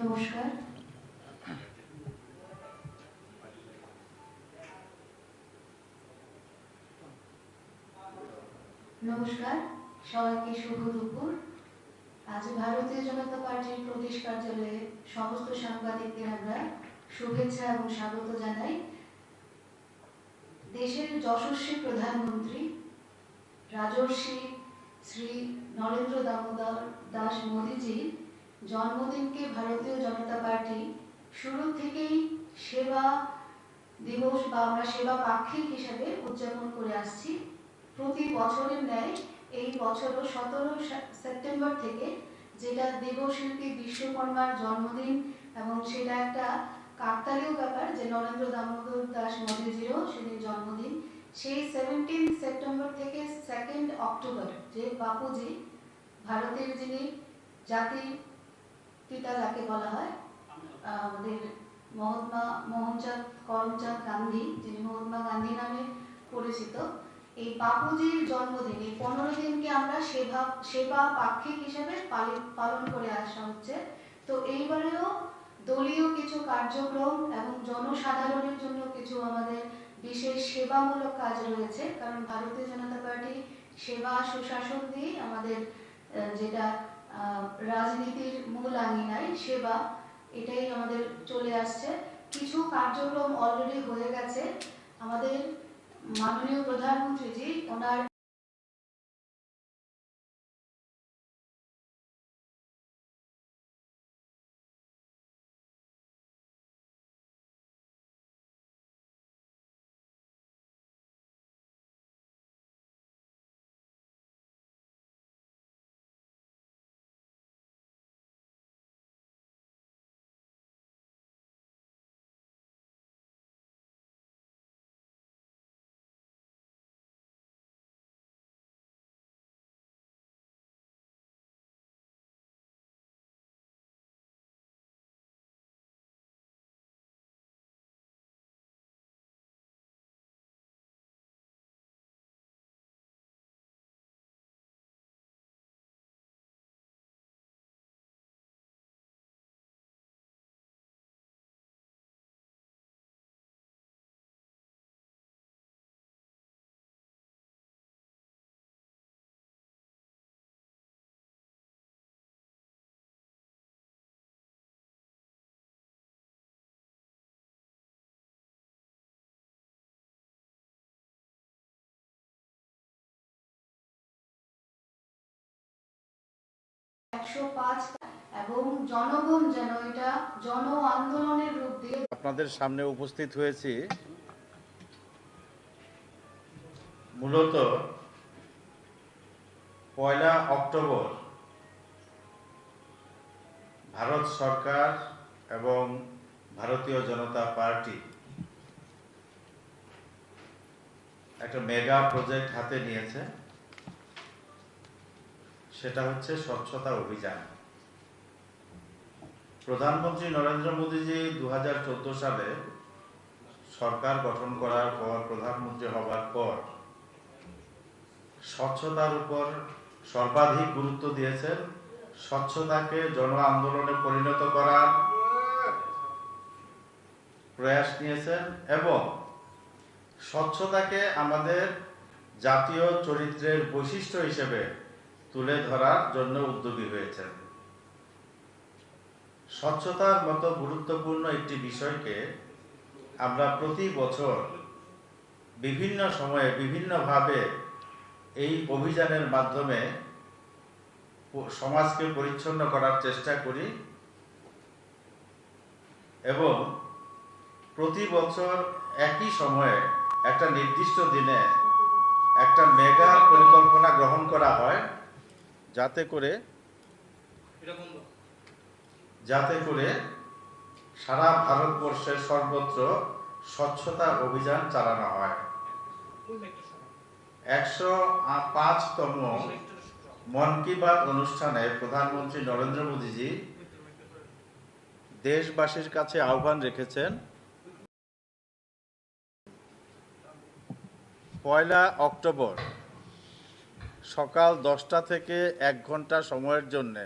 নমস্কার। নমস্কার সবাইকে, শুভ দুপুর। আজ ভারতীয় জনতা পার্টির প্রদেশ কার্যালয়ে সমস্ত সাংবাদিকদের আমরা শুভেচ্ছা এবং স্বাগত জানাই। দেশের যশস্বী প্রধানমন্ত্রী রাজর্ষি শ্রী নরেন্দ্র দামোদর দাস মোদীজির জন্মদিনকে ভারতীয় জনতা পার্টি শুরু থেকেই সেবা দিবস বা আমরা সেবা পাক্ষিক হিসেবে উদযাপন করে আসছি। প্রতি বছরের ন্যায় এই বছরও 17 সেপ্টেম্বর থেকে, যেটা দেবশিল্পী বিশ্বকর্মার জন্মদিন, এবং সেটা একটা কাকতালীয় ব্যাপার যে নরেন্দ্র দামোদর দাস মোদীজিরও সেদিন জন্মদিন। সেই 17 সেপ্টেম্বর থেকে 2 অক্টোবর, যে বাপুজি, ভারতের যিনি জাতির পিতা যাকে বলা হয়, আমাদের মহাত্মা মোহনচাঁদ করমচাঁদ গান্ধী, যিনি মহাত্মা গান্ধী নামে পরিচিত, এই বাপুজির জন্মদিন, এই 15 দিনকে আমরা সেবা পাক্ষিক হিসেবে পালন করে আসা হচ্ছে। তো এইবারেও দলীয় কিছু কার্যক্রম এবং জনসাধারণের জন্য কিছু আমাদের বিশেষ সেবামূলক কাজ রয়েছে, কারণ ভারতীয় জনতা পার্টি সেবা সুশাসন দিয়ে আমাদের যেটা রাজনীতির মূল আঙিনায় সেবা, এটাই আমাদের চলে আসছে। কিছু কার্যক্রম অলরেডি হয়ে গেছে। আমাদের মাননীয় প্রধানমন্ত্রীজি ওনার এবং জনগণ যেন এটা জন আন্দোলনের রূপ দিয়ে আপনাদের সামনে উপস্থিত হয়েছি। মূলত 1 অক্টোবর ভারত সরকার এবং ভারতীয় জনতা পার্টি একটা মেগা প্রজেক্ট হাতে নিয়েছে, সেটা হচ্ছে স্বচ্ছতা অভিযান। প্রধানমন্ত্রী নরেন্দ্র মোদীজি 2014 সালে সরকার গঠন করার পর, প্রধানমন্ত্রী হবার পর স্বচ্ছতার উপর সর্বাধিক গুরুত্ব দিয়েছেন। স্বচ্ছতাকে জন আন্দোলনে পরিণত করার প্রয়াস নিয়েছেন এবং স্বচ্ছতাকে আমাদের জাতীয় চরিত্রের বৈশিষ্ট্য হিসেবে তুলে ধরার জন্য উদ্যোগী হয়েছেন। স্বচ্ছতার মতো গুরুত্বপূর্ণ একটি বিষয়কে আমরা প্রতি বছর বিভিন্ন সময়ে বিভিন্নভাবে এই অভিযানের মাধ্যমে সমাজকে পরিচ্ছন্ন করার চেষ্টা করি এবং প্রতি বছর একই সময়ে একটা নির্দিষ্ট দিনে একটা মেগা পরিকল্পনা গ্রহণ করা হয় যাতে করে সারা ভারতবর্ষের সর্বত্র স্বচ্ছতা অভিযান চালানো হয়। 105তম মন কি বাত অনুষ্ঠানে প্রধানমন্ত্রী নরেন্দ্র মোদীজি দেশবাসীর কাছে আহ্বান রেখেছেন 1 অক্টোবর সকাল 10টা থেকে 1 ঘন্টা সময়ের জন্য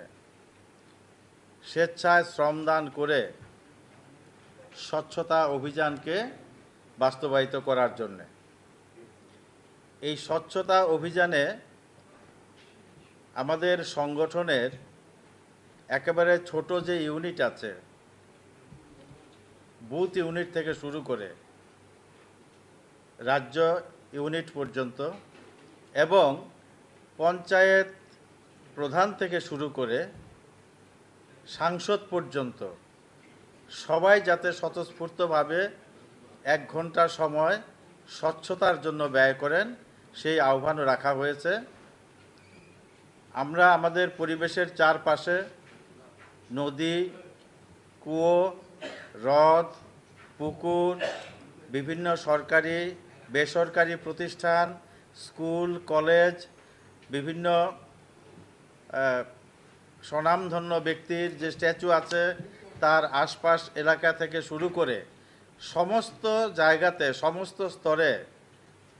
স্বেচ্ছায় শ্রমদান করে স্বচ্ছতা অভিযানকে বাস্তবায়িত করার জন্য। এই স্বচ্ছতা অভিযানে আমাদের সংগঠনের একেবারে ছোট যে ইউনিট আছে, বুথ ইউনিট থেকে শুরু করে রাজ্য ইউনিট পর্যন্ত এবং পঞ্চায়েত প্রধান থেকে শুরু করে সাংসদ পর্যন্ত সবাই যাতে স্বতঃস্ফূর্তভাবে 1 ঘন্টা সময় স্বচ্ছতার জন্য ব্যয় করেন সেই আহ্বানও রাখা হয়েছে। আমরা আমাদের পরিবেশের চারপাশে নদী, কুয়ো, হ্রদ, পুকুর, বিভিন্ন সরকারি বেসরকারি প্রতিষ্ঠান, স্কুল, কলেজ, বিভিন্ন স্বনামধন্য ব্যক্তির যে স্ট্যাচু আছে তার আশপাশ এলাকা থেকে শুরু করে সমস্ত জায়গাতে সমস্ত স্তরে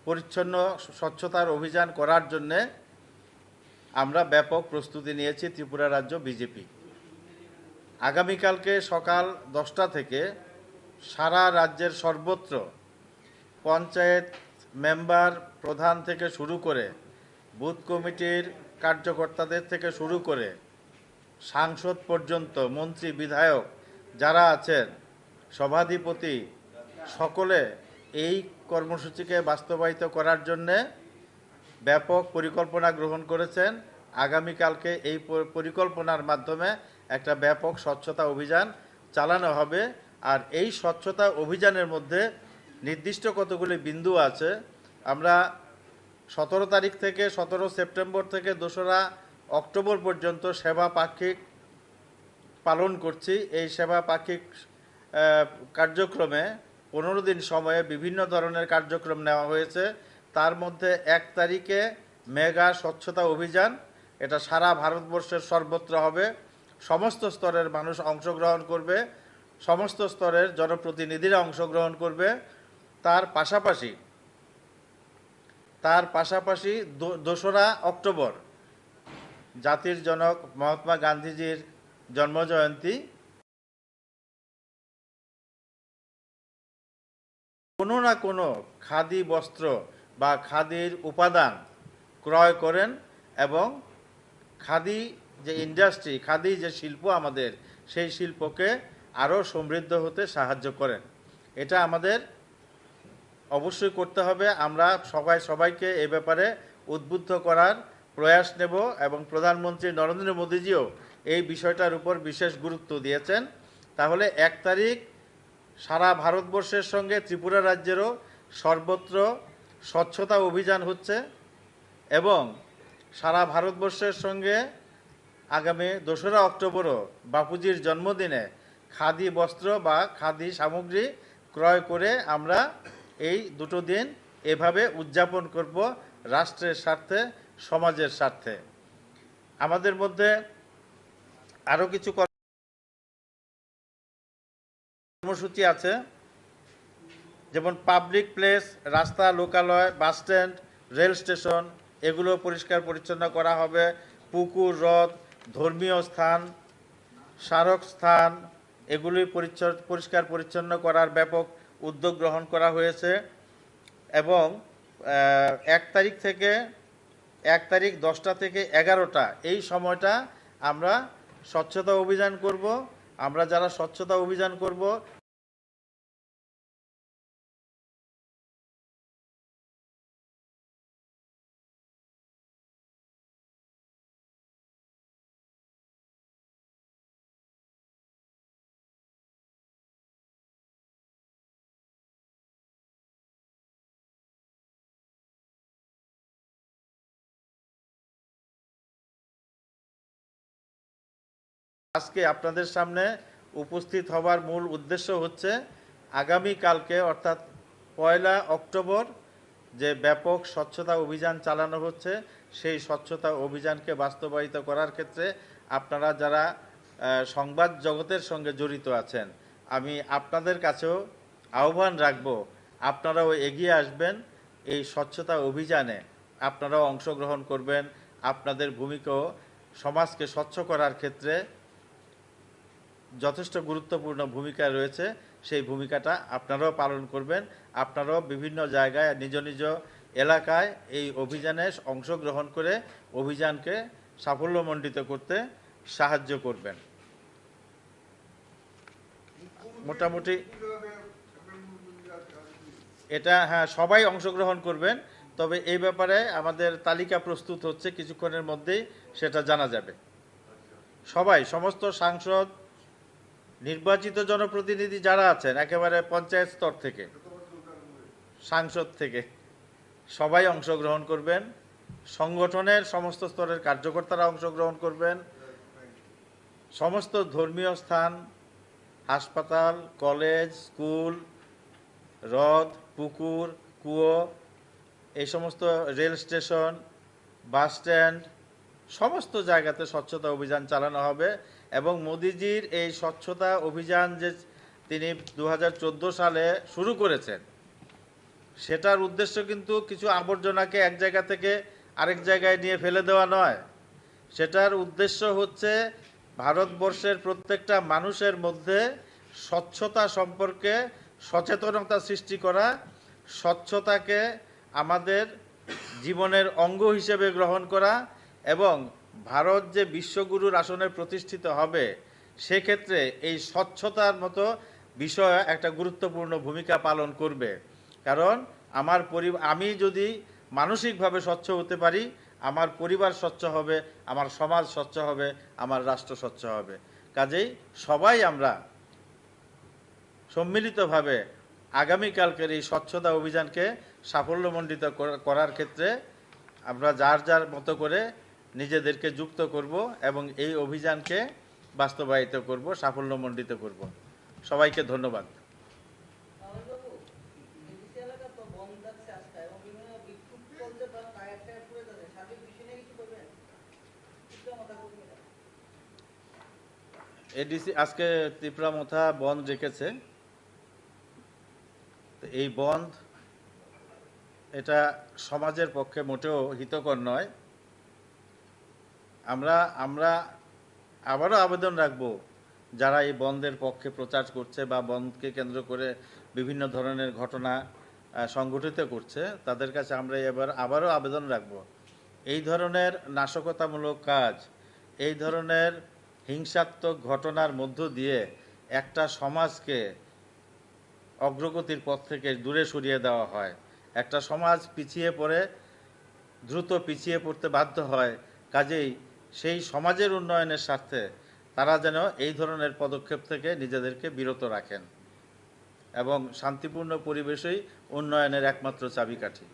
পরিচ্ছন্ন স্বচ্ছতার অভিযান করার জন্যে আমরা ব্যাপক প্রস্তুতি নিয়েছি ত্রিপুরা রাজ্য বিজেপি। আগামীকালকে সকাল 10টা থেকে সারা রাজ্যের সর্বত্র পঞ্চায়েত মেম্বার প্রধান থেকে শুরু করে বুথ কমিটির কার্যকর্তাদের থেকে শুরু করে সাংসদ পর্যন্ত, মন্ত্রী, বিধায়ক যারা আছেন, সভাধিপতি, সকলে এই কর্মসূচিকে বাস্তবায়িত করার জন্যে ব্যাপক পরিকল্পনা গ্রহণ করেছেন। আগামীকালকে এই পরিকল্পনার মাধ্যমে একটা ব্যাপক স্বচ্ছতা অভিযান চালানো হবে। আর এই স্বচ্ছতা অভিযানের মধ্যে নির্দিষ্ট কতগুলি বিন্দু আছে। আমরা 17 তারিখ থেকে 17 সেপ্টেম্বর থেকে 2রা অক্টোবর পর্যন্ত সেবা পাক্ষিক পালন করছি। এই সেবা পাক্ষিক কার্যক্রমে 15 দিন সময়ে বিভিন্ন ধরনের কার্যক্রম নেওয়া হয়েছে। তার মধ্যে 1 তারিখে মেগা স্বচ্ছতা অভিযান, এটা সারা ভারতবর্ষের সর্বত্র হবে। সমস্ত স্তরের মানুষ অংশগ্রহণ করবে, সমস্ত স্তরের জনপ্রতিনিধিরা অংশগ্রহণ করবে। তার পাশাপাশি 2রা অক্টোবর জাতির জনক মহাত্মা গান্ধীজির জন্মজয়ন্তী। কোনো না কোনো খাদি বস্ত্র বা খাদির উপাদান ক্রয় করেন এবং খাদি যে ইন্ডাস্ট্রি, খাদি যে শিল্প আমাদের, সেই শিল্পকে আরও সমৃদ্ধ হতে সাহায্য করেন। এটা আমাদের অবশ্যই করতে হবে। আমরা সবাইকে এ ব্যাপারে উদ্বুদ্ধ করার প্রয়াস নেব এবং প্রধানমন্ত্রী নরেন্দ্র মোদীজিও এই বিষয়টার উপর বিশেষ গুরুত্ব দিয়েছেন। তাহলে 1 তারিখ সারা ভারতবর্ষের সঙ্গে ত্রিপুরা রাজ্যেরও সর্বত্র স্বচ্ছতা অভিযান হচ্ছে এবং সারা ভারতবর্ষের সঙ্গে আগামী 2রা অক্টোবরও বাপুজির জন্মদিনে খাদি বস্ত্র বা খাদি সামগ্রী ক্রয় করে আমরা এই 2টো দিন এভাবে উদযাপন করব রাষ্ট্রের স্বার্থে, সমাজের স্বার্থে। আমাদের মধ্যে আরও কিছু কর্মসূচি আছে, যেমন পাবলিক প্লেস, রাস্তা, লোকালয়, বাস স্ট্যান্ড, রেল স্টেশন, এগুলো পরিষ্কার পরিচ্ছন্ন করা হবে। পুকুর, হ্রদ, ধর্মীয় স্থান, স্মারক স্থান, এগুলি পরিষ্কার পরিচ্ছন্ন করার ব্যাপক উদ্যোগ গ্রহণ করা হয়েছে। এবং 1 তারিখ 10টা থেকে 11টা এই সময়টা আমরা স্বচ্ছতা অভিযান করব। আমরা যারা স্বচ্ছতা অভিযান করব আজকে আপনাদের সামনে উপস্থিত হবার মূল উদ্দেশ্য হচ্ছে আগামীকালকে অর্থাৎ 1 অক্টোবর যে ব্যাপক স্বচ্ছতা অভিযান চালানো হচ্ছে সেই স্বচ্ছতা অভিযানকে বাস্তবায়িত করার ক্ষেত্রে আপনারা যারা সংবাদ জগতের সঙ্গে জড়িত আছেন, আমি আপনাদের কাছেও আহ্বান রাখব আপনারাও এগিয়ে আসবেন এই স্বচ্ছতা অভিযানে, আপনারাও অংশগ্রহণ করবেন। আপনাদের ভূমিকাও সমাজকে স্বচ্ছ করার ক্ষেত্রে যথেষ্ট গুরুত্বপূর্ণ ভূমিকা রয়েছে, সেই ভূমিকাটা আপনারাও পালন করবেন। আপনারাও বিভিন্ন জায়গায় নিজ নিজ এলাকায় এই অভিযানে অংশগ্রহণ করে অভিযানকে সাফল্যমণ্ডিত করতে সাহায্য করবেন। মোটামুটি এটা সবাই অংশগ্রহণ করবেন, তবে এই ব্যাপারে আমাদের তালিকা প্রস্তুত হচ্ছে, কিছুক্ষণের মধ্যেই সেটা জানা যাবে। সবাই, সমস্ত সাংসদ, নির্বাচিত জনপ্রতিনিধি যারা আছেন একেবারে পঞ্চায়েত স্তর থেকে, সাংসদ থেকে সবাই অংশগ্রহণ করবেন। সংগঠনের সমস্ত স্তরের কার্যকর্তারা অংশগ্রহণ করবেন। সমস্ত ধর্মীয় স্থান, হাসপাতাল, কলেজ, স্কুল, হ্রদ, পুকুর, কুয়ো, এই সমস্ত রেল স্টেশন, বাস স্ট্যান্ড, সমস্ত জায়গাতে স্বচ্ছতা অভিযান চালানো হবে। এবং মোদিজির এই স্বচ্ছতা অভিযান যে তিনি 2014 সালে শুরু করেছেন, সেটার উদ্দেশ্য কিন্তু কিছু আবর্জনাকে এক জায়গা থেকে আরেক জায়গায় নিয়ে ফেলে দেওয়া নয়। সেটার উদ্দেশ্য হচ্ছে ভারতবর্ষের প্রত্যেকটা মানুষের মধ্যে স্বচ্ছতা সম্পর্কে সচেতনতা সৃষ্টি করা, স্বচ্ছতাকে আমাদের জীবনের অঙ্গ হিসেবে গ্রহণ করা, এবং ভারত যে বিশ্বগুরুর আসনে প্রতিষ্ঠিত হবে সেক্ষেত্রে এই স্বচ্ছতার মতো বিষয় একটা গুরুত্বপূর্ণ ভূমিকা পালন করবে। কারণ আমি যদি মানসিকভাবে স্বচ্ছ হতে পারি, আমার পরিবার স্বচ্ছ হবে, আমার সমাজ স্বচ্ছ হবে, আমার রাষ্ট্র স্বচ্ছ হবে। কাজেই সবাই আমরা সম্মিলিতভাবে আগামীকালকের এই স্বচ্ছতা অভিযানকে সাফল্যমণ্ডিত করার ক্ষেত্রে আমরা যার যার মতো করে নিজেদেরকে যুক্ত করব এবং এই অভিযানকে বাস্তবায়িত করব, সাফল্যমণ্ডিত করব। সবাইকে ধন্যবাদ। এডিসি আজকে তীব্রামথা বন্ধ রেখেছে। এই বন্ধ এটা সমাজের পক্ষে মোটেও হিতকর নয়। আমরা আবারও আবেদন রাখব, যারা এই বন্ধের পক্ষে প্রচার করছে বা বন্ধকে কেন্দ্র করে বিভিন্ন ধরনের ঘটনা সংগঠিত করছে, তাদের কাছে আমরা আবারও আবেদন রাখব, এই ধরনের নাশকতামূলক কাজ, এই ধরনের হিংসাত্মক ঘটনার মধ্য দিয়ে একটা সমাজকে অগ্রগতির পথ থেকে দূরে সরিয়ে দেওয়া হয়। একটা সমাজ দ্রুত পিছিয়ে পড়তে বাধ্য হয়। কাজেই সেই সমাজের উন্নয়নের স্বার্থে তারা যেন এই ধরনের পদক্ষেপ থেকে নিজেদেরকে বিরত রাখেন, এবং শান্তিপূর্ণ পরিবেশই উন্নয়নের একমাত্র চাবিকাঠি।